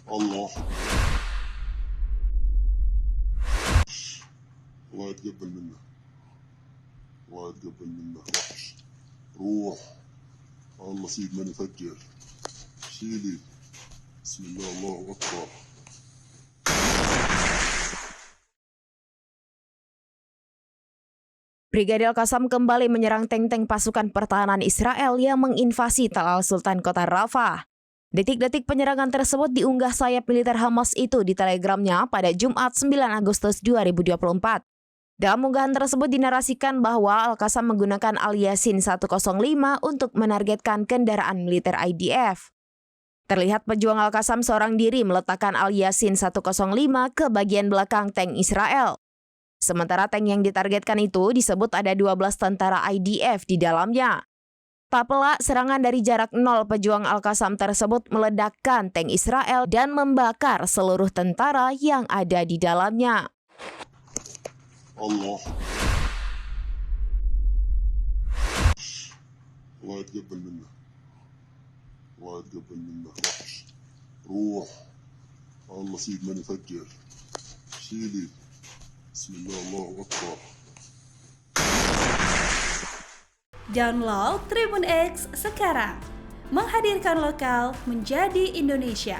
الله الله يتقبل منا، الله يتقبل منا. وحش روح الله سيد من يفجر شيلي. بسم الله الله أكبر. Brigadir Al-Qassam kembali menyerang tank-tank pasukan pertahanan Israel yang menginvasi Tal Al-Sultan kota Rafah. Detik-detik penyerangan tersebut diunggah sayap militer Hamas itu di telegramnya pada Jumat 9 Agustus 2024. Dalam unggahan tersebut dinarasikan bahwa Al-Qassam menggunakan Al-Yasin 105 untuk menargetkan kendaraan militer IDF. Terlihat pejuang Al-Qassam seorang diri meletakkan Al-Yasin 105 ke bagian belakang tank Israel. Sementara tank yang ditargetkan itu disebut ada 12 tentara IDF di dalamnya. Tak pelak, serangan dari jarak nol pejuang Al-Qassam tersebut meledakkan tank Israel dan membakar seluruh tentara yang ada di dalamnya. الله الله يتقبل منا، الله يتقبل منا. وحش روح الله سيد من يفجر شيلي. بسم الله الله أكبر. Download Tribun X sekarang, menghadirkan lokal menjadi Indonesia.